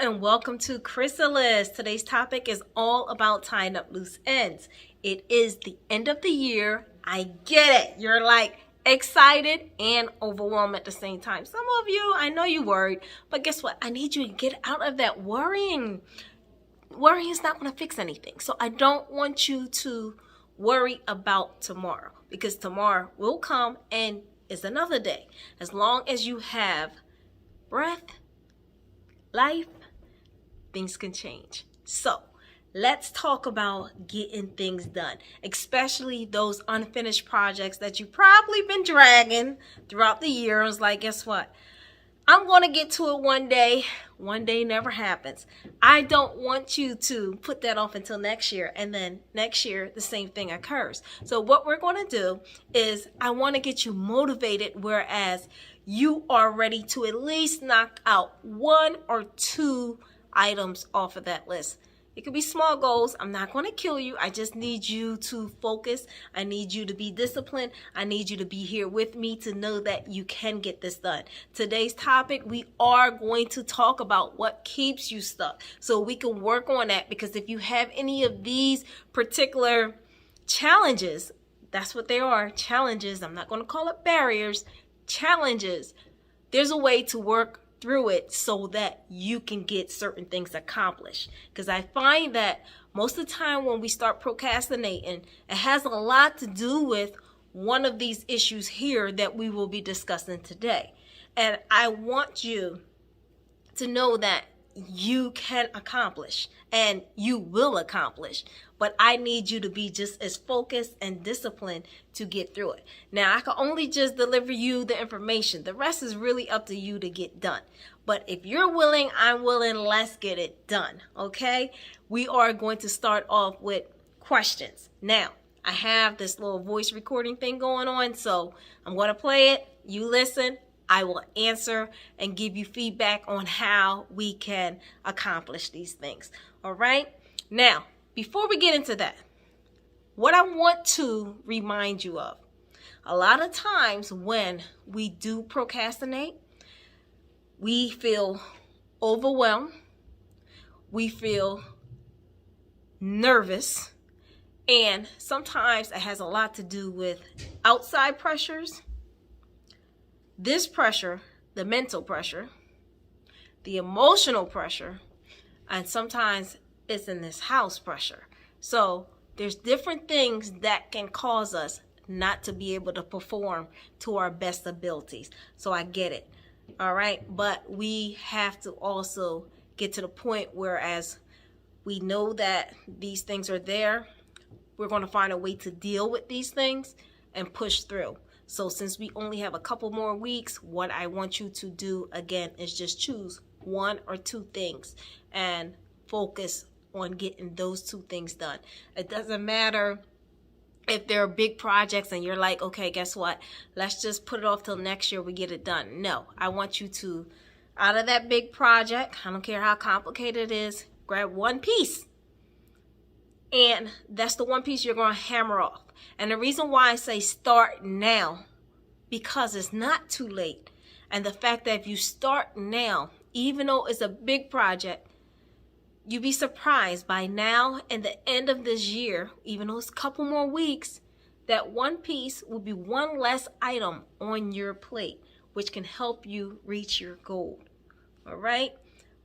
and welcome to Krisallis. Today's topic is all about tying up loose ends. It is the end of the year. I get it. You're like excited and overwhelmed at the same time. Some of you, I know you worried, but guess what? I need you to get out of that worrying. Worrying is not going to fix anything. So I don't want you to worry about tomorrow, because tomorrow will come and it's another day. As long as you have breath, life, things can change. So let's talk about getting things done, especially those unfinished projects that you've probably been dragging throughout the year. It's like, guess what? I'm going to get to it one day. One day never happens. I don't want you to put that off until next year, and then next year the same thing occurs. So what we're going to do is I want to get you motivated, whereas you are ready to at least knock out one or two items off of that list. It could be small goals. I'm not going to kill you. I just need you to focus. I need you to be disciplined. I need you to be here with me to know that you can get this done. Today's topic, we are going to talk about what keeps you stuck, so we can work on that, because if you have any of these particular challenges, that's what they are, challenges. I'm not going to call it barriers, challenges. There's a way to work through it so that you can get certain things accomplished. Because I find that most of the time when we start procrastinating, it has a lot to do with one of these issues here that we will be discussing today. And I want you to know that you can accomplish and you will accomplish, but I need you to be just as focused and disciplined to get through it. Now, I can only just deliver you the information. The rest is really up to you to get done. But if you're willing, I'm willing, let's get it done, okay? We are going to start off with questions. Now, I have this little voice recording thing going on, so I'm going to play it. You listen. I will answer and give you feedback on how we can accomplish these things. All right? Now, before we get into that, what I want to remind you of, a lot of times when we do procrastinate, we feel overwhelmed, we feel nervous, and sometimes it has a lot to do with outside pressures. This pressure, the mental pressure, the emotional pressure, and sometimes it's in this house pressure. So there's different things that can cause us not to be able to perform to our best abilities. So I get it. All right. But we have to also get to the point where, as we know that these things are there, we're going to find a way to deal with these things and push through. So since we only have a couple more weeks, what I want you to do again is just choose one or two things and focus on getting those two things done. It doesn't matter if there are big projects and you're like, okay, guess what? Let's just put it off till next year, we get it done. No, I want you to, out of that big project, I don't care how complicated it is, grab one piece. And that's the one piece you're going to hammer off. And the reason why I say start now, because it's not too late. And the fact that if you start now, even though it's a big project, you'd be surprised by now and the end of this year, even though it's a couple more weeks, that one piece will be one less item on your plate, which can help you reach your goal. All right?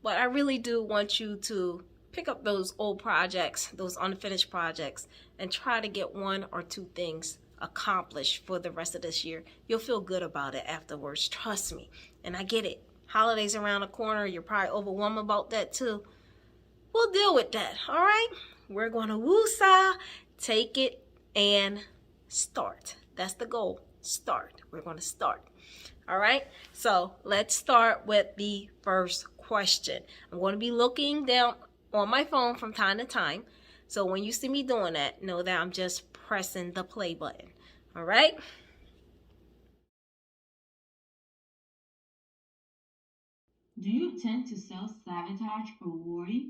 But I really do want you to pick up those old projects, those unfinished projects, and try to get one or two things accomplished for the rest of this year. You'll feel good about it afterwards. Trust me. And I get it. Holidays around the corner. You're probably overwhelmed about that too. We'll deal with that. All right? We're going to woosah, take it, and start. That's the goal. Start. We're going to start. All right? So let's start with the first question. I'm going to be looking down on my phone from time to time. So when you see me doing that, know that I'm just pressing the play button. All right? Do you tend to self-sabotage or worry?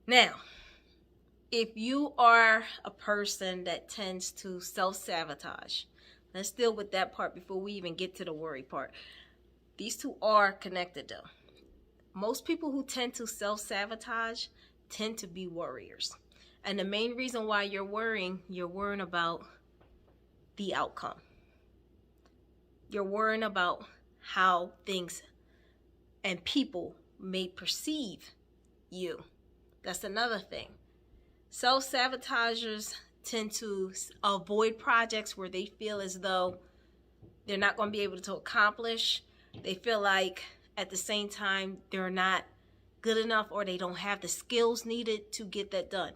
Now, if you are a person that tends to self-sabotage, let's deal with that part before we even get to the worry part. These two are connected though. Most people who tend to self-sabotage tend to be worriers. And the main reason why you're worrying about the outcome. You're worrying about how things and people may perceive you. That's another thing. Self-sabotagers tend to avoid projects where they feel as though they're not going to be able to accomplish. They feel like at the same time they're not good enough or they don't have the skills needed to get that done.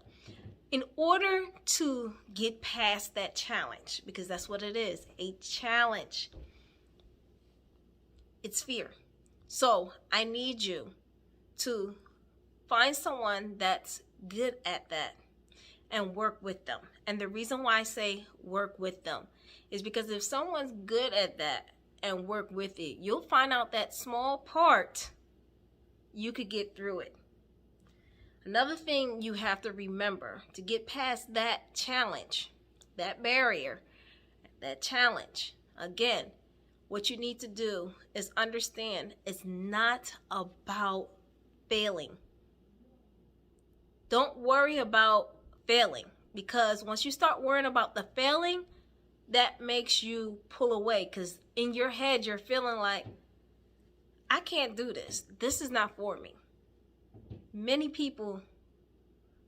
In order to get past that challenge, because that's what it is, a challenge, it's fear. So I need you to find someone that's good at that and work with them. And the reason why I say work with them is because if someone's good at that and work with it, you'll find out that small part, you could get through it. Another thing you have to remember to get past that challenge, that barrier, that challenge, again, what you need to do is understand it's not about failing. Don't worry about failing, because once you start worrying about the failing, that makes you pull away, because in your head you're feeling like, I can't do this. This is not for me. Many people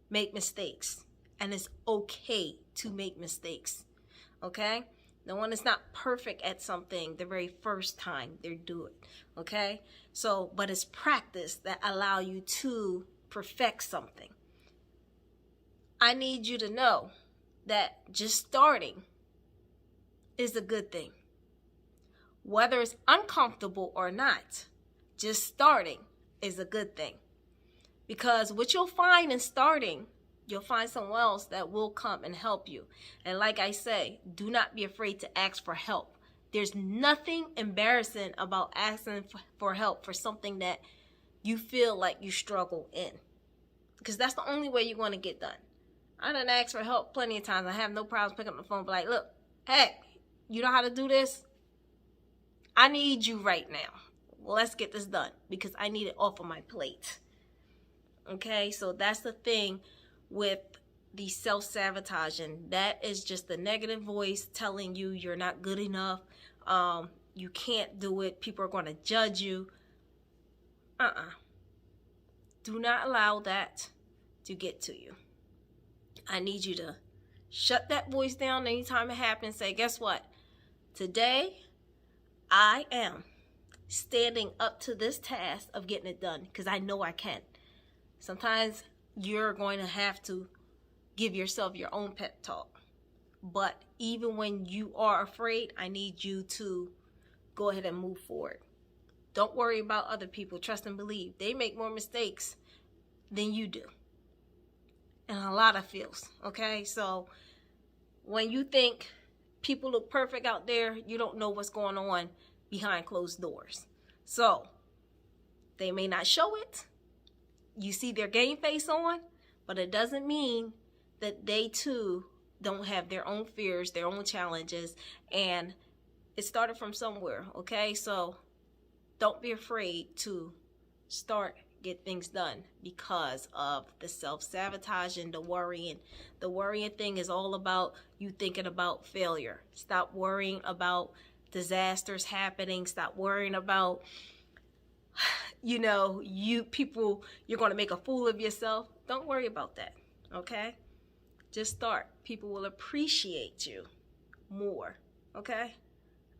make mistakes, and it's okay to make mistakes. Okay? No one is not perfect at something the very first time they do it. Okay? So, but it's practice that allow you to perfect something. I need you to know that just starting is a good thing. Whether it's uncomfortable or not, just starting is a good thing. Because what you'll find in starting, you'll find someone else that will come and help you. And like I say, do not be afraid to ask for help. There's nothing embarrassing about asking for help for something that you feel like you struggle in. Because that's the only way you're going to get done. I done asked for help plenty of times. I have no problems picking up the phone and be like, look, hey, you know how to do this? I need you right now. Well, let's get this done because I need it off of my plate. Okay, so that's the thing with the self-sabotaging. That is just the negative voice telling you you're not good enough. You can't do it. People are going to judge you. Do not allow that to get to you. I need you to shut that voice down anytime it happens. Say, guess what? Today, I am standing up to this task of getting it done because I know I can. Sometimes you're going to have to give yourself your own pep talk. But even when you are afraid, I need you to go ahead and move forward. Don't worry about other people. Trust and believe. They make more mistakes than you do. In a lot of fields, okay? So when you think people look perfect out there, you don't know what's going on behind closed doors. So they may not show it. You see their game face on, but it doesn't mean that they too don't have their own fears, their own challenges, and it started from somewhere, okay? So don't be afraid to start, get things done because of the self-sabotage and the worrying. The worrying thing is all about you thinking about failure. Stop worrying about disasters happening. Stop worrying about, you're going to make a fool of yourself. Don't worry about that, okay? Just start. People will appreciate you more, okay?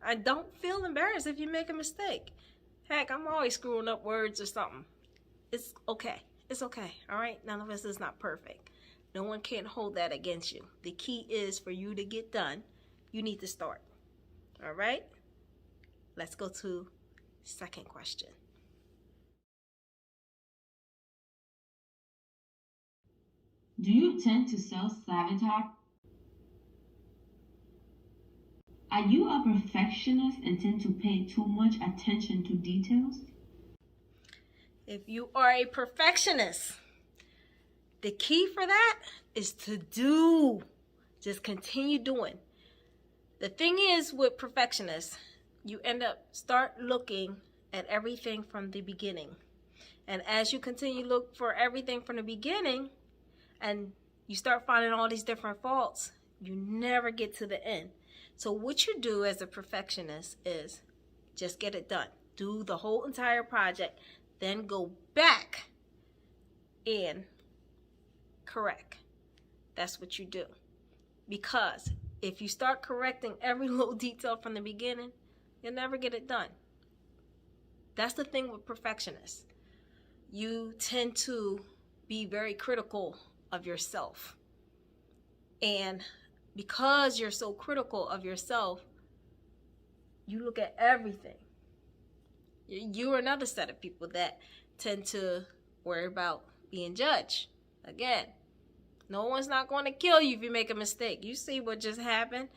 And don't feel embarrassed if you make a mistake. Heck, I'm always screwing up words or something. It's okay. It's okay, all right? None of us is not perfect. No one can hold that against you. The key is for you to get done. You need to start, all right? Let's go to second question. Do you tend to self-sabotage? Are you a perfectionist and tend to pay too much attention to details? If you are a perfectionist, the key for that is to do. Just continue doing. The thing is with perfectionists, you start looking at everything from the beginning. And as you continue to look for everything from the beginning and you start finding all these different faults, you never get to the end. So what you do as a perfectionist is just get it done. Do the whole entire project, then go back and correct. That's what you do. Because if you start correcting every little detail from the beginning, you'll never get it done. That's the thing with perfectionists. You tend to be very critical of yourself. And because you're so critical of yourself, you look at everything. You're another set of people that tend to worry about being judged. Again, no one's not going to kill you if you make a mistake. You see what just happened?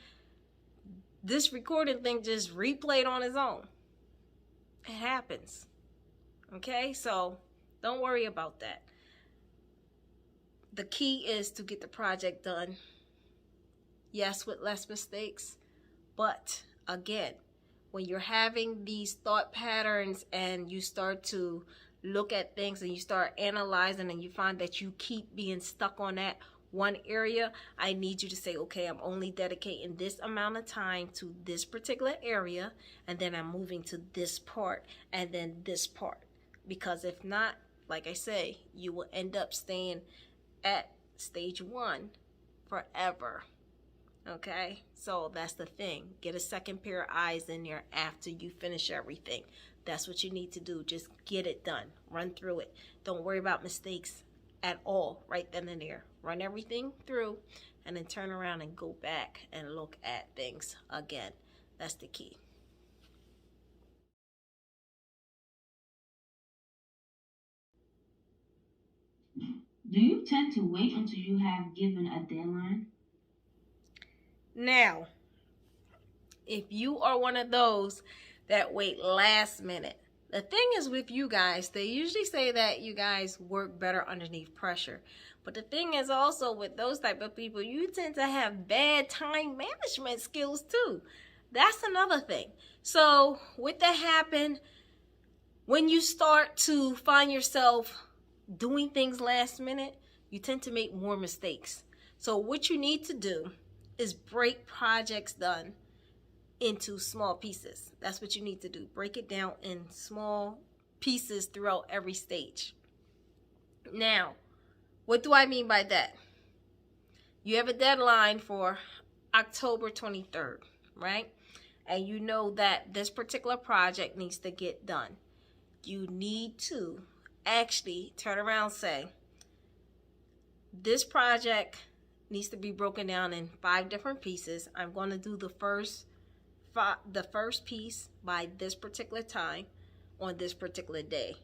This recording thing just replayed on its own. It happens. Okay? So don't worry about that. The key is to get the project done. Yes, with less mistakes. But again, when you're having these thought patterns and you start to look at things and you start analyzing and you find that you keep being stuck on that one area, I need you to say, okay, I'm only dedicating this amount of time to this particular area, and then I'm moving to this part and then this part. Because if not, like I say, you will end up staying at stage 1 forever. Okay, so that's the thing. Get a second pair of eyes in there after you finish everything. That's what you need to do. Just get it done. Run through it. Don't worry about mistakes at all right then and there. Run everything through and then turn around and go back and look at things again. That's the key. Do you tend to wait until you have given a deadline? Now, if you are one of those that wait last minute, the thing is with you guys, they usually say that you guys work better underneath pressure. But the thing is also with those type of people, you tend to have bad time management skills too. That's another thing. So with that happen, when you start to find yourself doing things last minute, you tend to make more mistakes. So what you need to do is break projects done into small pieces. That's what you need to do. Break it down in small pieces throughout every stage. Now, what do I mean by that? You have a deadline for October 23rd, right? And you know that this particular project needs to get done. You need to actually turn around and say, this project needs to be broken down in 5 different pieces. I'm going to do the first piece by this particular time on this particular day.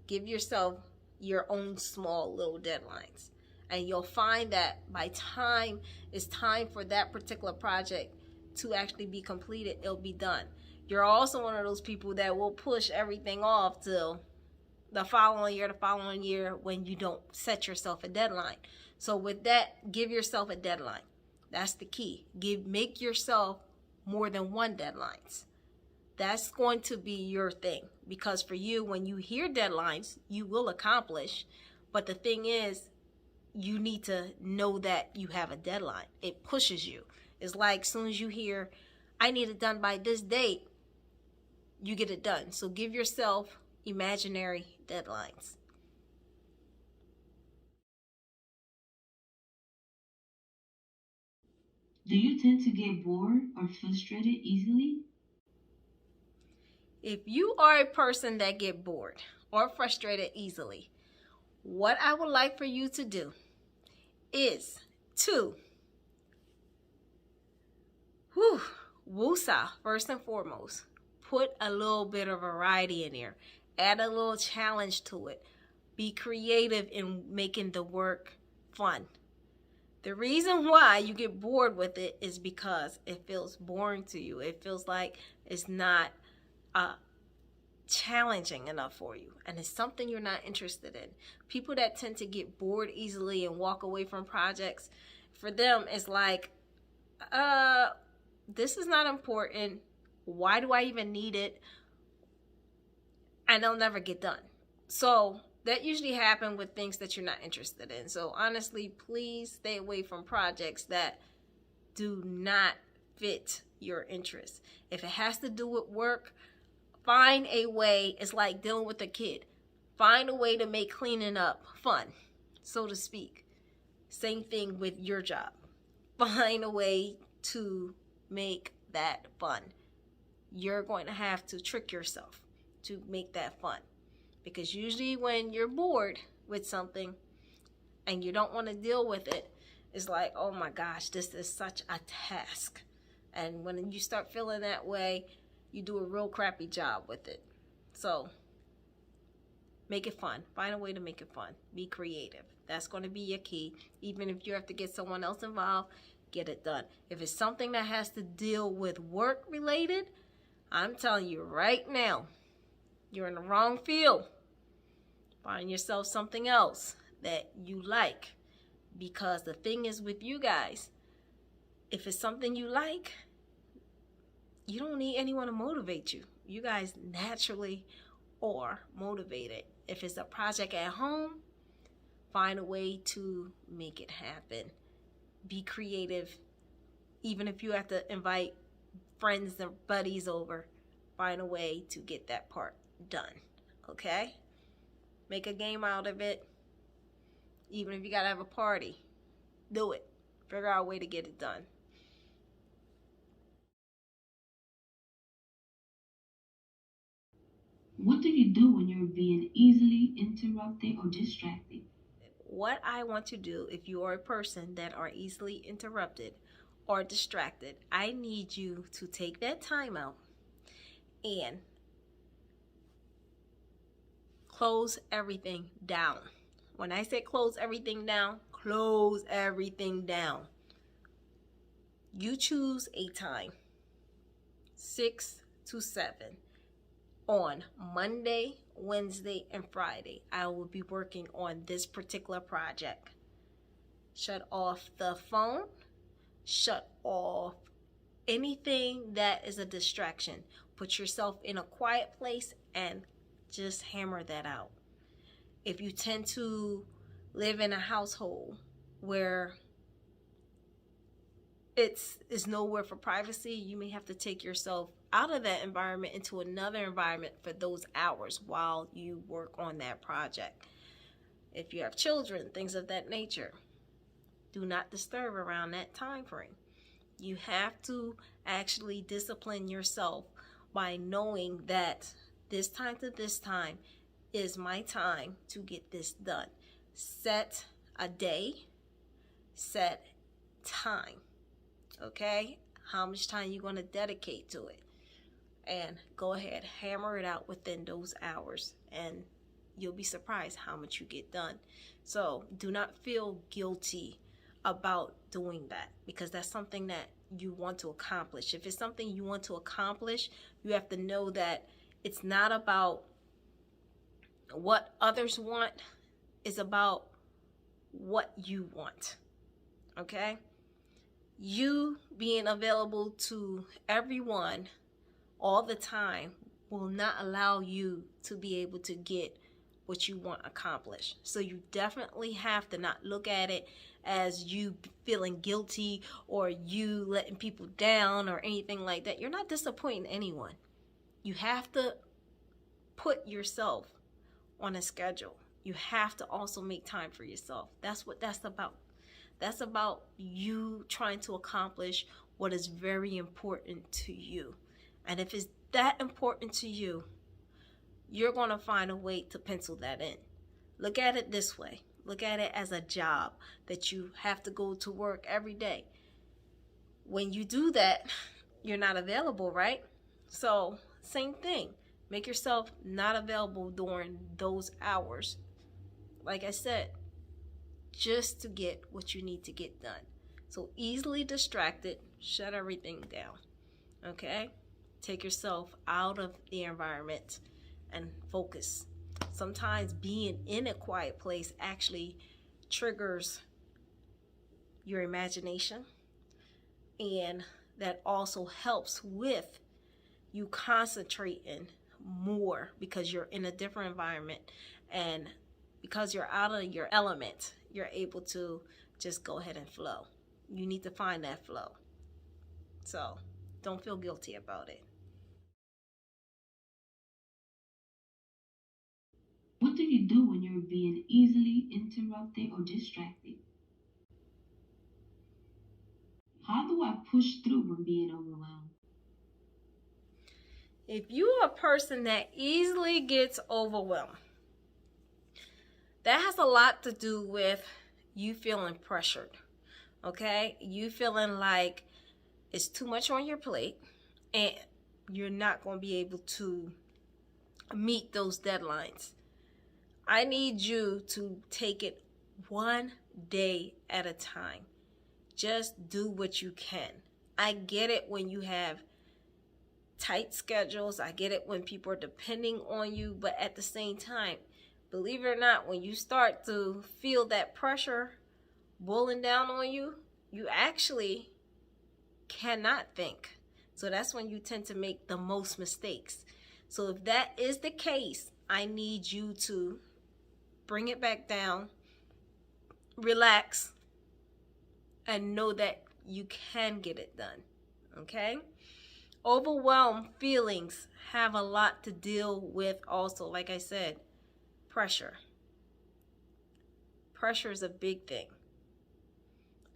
Give yourself your own small little deadlines. And you'll find that by time it's time for that particular project to actually be completed, it'll be done. You're also one of those people that will push everything off till the following year when you don't set yourself a deadline. So with that, give yourself a deadline. That's the key. Make yourself more than one deadlines. That's going to be your thing. Because for you, when you hear deadlines, you will accomplish. But the thing is, you need to know that you have a deadline. It pushes you. It's like as soon as you hear, I need it done by this date, you get it done. So give yourself imaginary deadlines. Do you tend to get bored or frustrated easily? If you are a person that get bored or frustrated easily, what I would like for you to do is to woosah first and foremost. Put a little bit of variety in there. Add a little challenge to it. Be creative in making the work fun. The reason why you get bored with it is because it feels boring to you. It feels like it's not challenging enough for you, and it's something you're not interested in. People that tend to get bored easily and walk away from projects, for them it's like, this is not important. Why do I even need it? And they'll never get done. So that usually happens with things that you're not interested in. So honestly, please stay away from projects that do not fit your interests. If it has to do with work, find a way. It's like dealing with a kid. Find a way to make cleaning up fun, so to speak. Same thing with your job. Find a way to make that fun. You're going to have to trick yourself to make that fun. Because usually when you're bored with something and you don't want to deal with it, it's like, oh my gosh, this is such a task. And when you start feeling that way, you do a real crappy job with it. So make it fun. Find a way to make it fun. Be creative. That's going to be your key. Even if you have to get someone else involved, get it done. If it's something that has to deal with work related, I'm telling you right now, you're in the wrong field. Find yourself something else that you like. Because the thing is with you guys, if it's something you like, you don't need anyone to motivate you. You guys naturally are motivated. If it's a project at home, find a way to make it happen. Be creative. Even if you have to invite friends and buddies over, find a way to get that part done. Okay? Make a game out of it. Even if you gotta have a party, do it. Figure out a way to get it done. What do you do when you're being easily interrupted or distracted? What I want to do, if you are a person that are easily interrupted or distracted, I need you to take that time out and close everything down. When I say close everything down, close everything down. You choose a time, 6 to 7. On Monday, Wednesday, and Friday, I will be working on this particular project. Shut off the phone. Shut off anything that is a distraction. Put yourself in a quiet place and just hammer that out. If you tend to live in a household where it's nowhere for privacy, you may have to take yourself out of that environment into another environment for those hours while you work on that project. If you have children, things of that nature, do not disturb around that time frame. You have to actually discipline yourself by knowing that this time to this time is my time to get this done. Set a day, set time. Okay? How much time you're going to dedicate to it. And go ahead, hammer it out within those hours. And you'll be surprised how much you get done. So do not feel guilty about doing that, because that's something that you want to accomplish. If it's something you want to accomplish, you have to know that it's not about what others want, it's about what you want. Okay? You being available to everyone all the time will not allow you to be able to get what you want accomplished. So you definitely have to not look at it as you feeling guilty or you letting people down or anything like that. You're not disappointing anyone. You have to put yourself on a schedule. You have to also make time for yourself. That's what that's about. That's about you trying to accomplish what is very important to you. And if it's that important to you, you're going to find a way to pencil that in. Look at it this way. Look at it as a job that you have to go to work every day. When you do that, you're not available, right? So, same thing. Make yourself not available during those hours. Like I said, just to get what you need to get done. So easily distracted, shut everything down. Okay? Take yourself out of the environment and focus. Sometimes being in a quiet place actually triggers your imagination, and that also helps with you concentrating more because you're in a different environment And because you're out of your element, you're able to just go ahead and flow. You need to find that flow. So don't feel guilty about it. What do you do when you're being easily interrupted or distracted? How do I push through when being overwhelmed? If you're a person that easily gets overwhelmed, that has a lot to do with you feeling pressured. Okay? You feeling like it's too much on your plate and you're not going to be able to meet those deadlines. I need you to take it one day at a time. Just do what you can. I get it when you have tight schedules. I get it when people are depending on you. But at the same time, believe it or not, when you start to feel that pressure boiling down on you, you actually cannot think. So that's when you tend to make the most mistakes. So if that is the case, I need you to bring it back down, relax, and know that you can get it done. Okay? Overwhelmed feelings have a lot to deal with also. Like I said, pressure. Pressure is a big thing.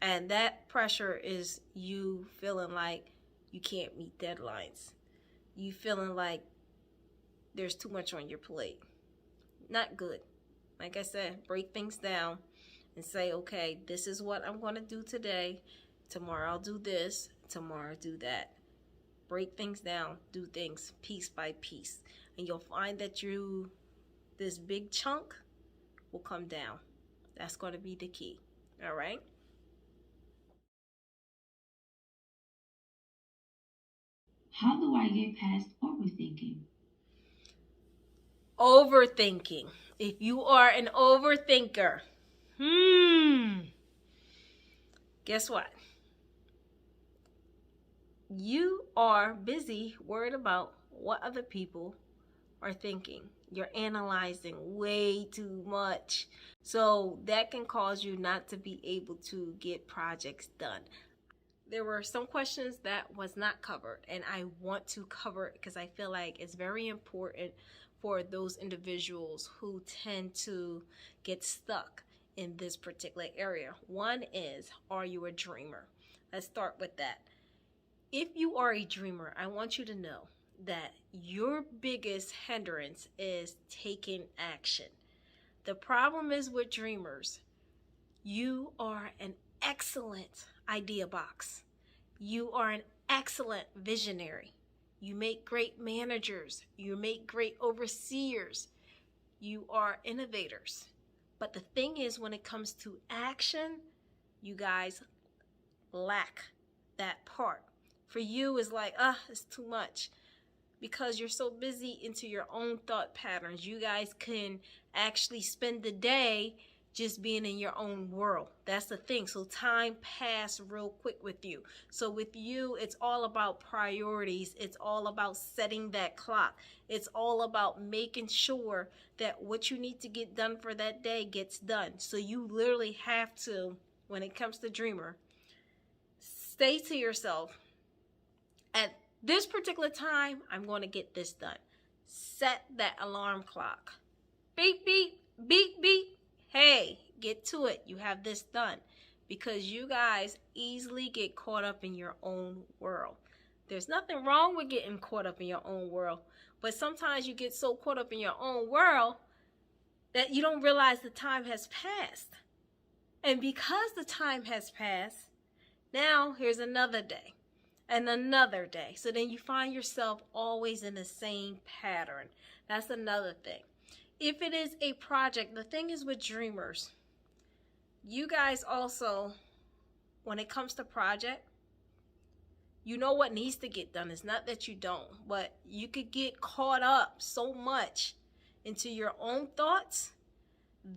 And that pressure is you feeling like you can't meet deadlines. You feeling like there's too much on your plate. Not good. Like I said, break things down and say, okay, this is what I'm going to do today. Tomorrow I'll do this. Tomorrow I'll do that. Break things down. Do things piece by piece. And you'll find that this big chunk will come down. That's going to be the key. All right? How do I get past overthinking? Overthinking. If you are an overthinker, guess what? You are busy worried about what other people are thinking. You're analyzing way too much. So that can cause you not to be able to get projects done. There were some questions that was not covered, and I want to cover it because I feel like it's very important for those individuals who tend to get stuck in this particular area. One is, are you a dreamer? Let's start with that. If you are a dreamer, I want you to know that your biggest hindrance is taking action. The problem is with dreamers, you are an excellent idea box. You are an excellent visionary. You make great managers. You make great overseers. You are innovators. But the thing is, when it comes to action, you guys lack that part. For you, it's like, it's too much. Because you're so busy into your own thought patterns. You guys can actually spend the day just being in your own world. That's the thing. So time passed real quick with you. So with you, it's all about priorities. It's all about setting that clock. It's all about making sure that what you need to get done for that day gets done. So you literally have to, when it comes to dreamer, say to yourself, at this particular time, I'm going to get this done. Set that alarm clock. Beep, beep, beep, beep. Hey, get to it. You have this done. Because you guys easily get caught up in your own world. There's nothing wrong with getting caught up in your own world. But sometimes you get so caught up in your own world that you don't realize the time has passed. And because the time has passed, now here's another day. And another day. So then you find yourself always in the same pattern. That's another thing. If it is a project, the thing is with dreamers, you guys also, when it comes to project, you know what needs to get done. It's not that you don't, but you could get caught up so much into your own thoughts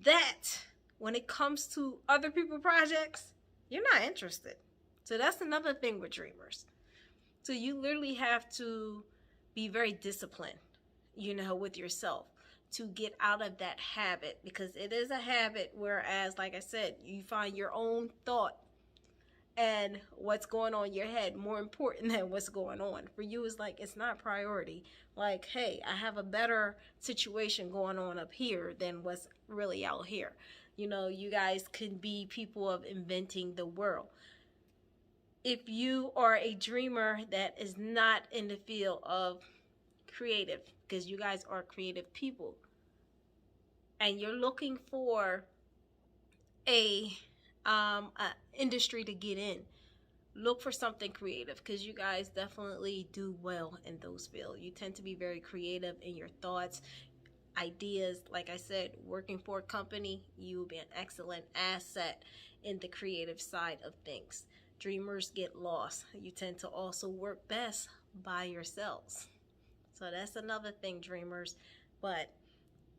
that when it comes to other people's projects, you're not interested. So that's another thing with dreamers. So you literally have to be very disciplined, with yourself to get out of that habit, because it is a habit, whereas, like I said, you find your own thought and what's going on in your head more important than what's going on for you. Is like, it's not priority. Like, hey, I have a better situation going on up here than what's really out here. You know, you guys can be people of inventing the world. If you are a dreamer that is not in the field of creative, because you guys are creative people, and you're looking for a industry to get in, look for something creative, because you guys definitely do well in those fields. You tend to be very creative in your thoughts, ideas. Like I said, working for a company, you will be an excellent asset in the creative side of things. Dreamers get lost. You tend to also work best by yourselves. So that's another thing, dreamers. But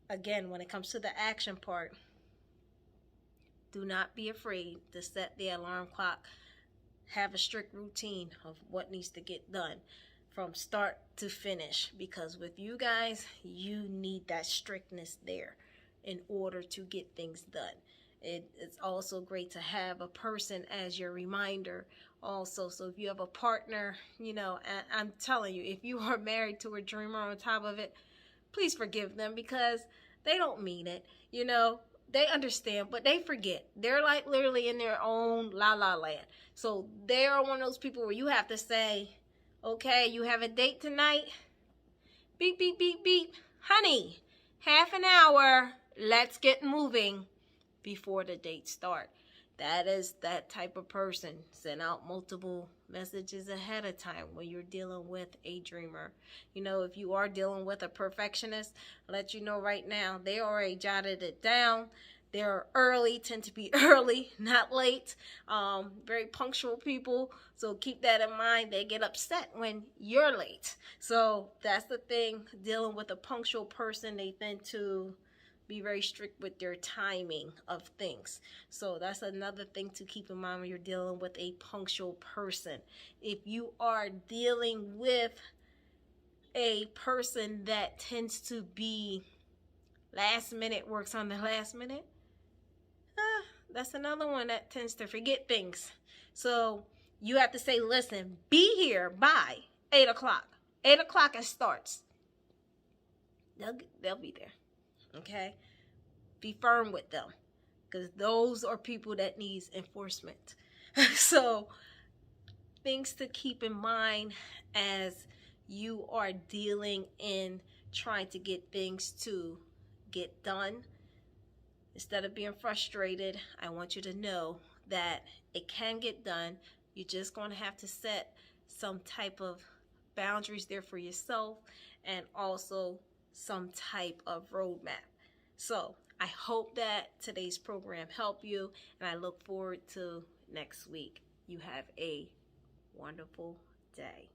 again, when it comes to the action part, do not be afraid to set the alarm clock. Have a strict routine of what needs to get done from start to finish, because with you guys, you need that strictness there in order to get things done. It's also great to have a person as your reminder also. So if you have a partner, you know, and I'm telling you, if you are married to a dreamer on top of it, please forgive them, because they don't mean it, you know. They understand, but they forget. They're like literally in their own la la land. So they are one of those people where you have to say, okay, you have a date tonight? Beep, beep, beep, beep. Honey, half an hour. Let's get moving before the date start. That is that type of person. Send out multiple messages ahead of time when you're dealing with a dreamer. You know, if you are dealing with a perfectionist, I'll let you know right now, they already jotted it down. They're early, tend to be early, not late. Very punctual people. So keep that in mind. They get upset when you're late. So that's the thing. Dealing with a punctual person, they tend to be very strict with their timing of things. So that's another thing to keep in mind when you're dealing with a punctual person. If you are dealing with a person that tends to be last minute, works on the last minute, that's another one that tends to forget things. So you have to say, listen, be here by 8 o'clock. 8 o'clock it starts. They'll be there. Okay? Be firm with them, because those are people that needs enforcement. So things to keep in mind as you are dealing in trying to get things to get done. Instead of being frustrated, I want you to know that it can get done. You're just going to have to set some type of boundaries there for yourself, and also some type of roadmap. So I hope that today's program helped you, and I look forward to next week. You have a wonderful day.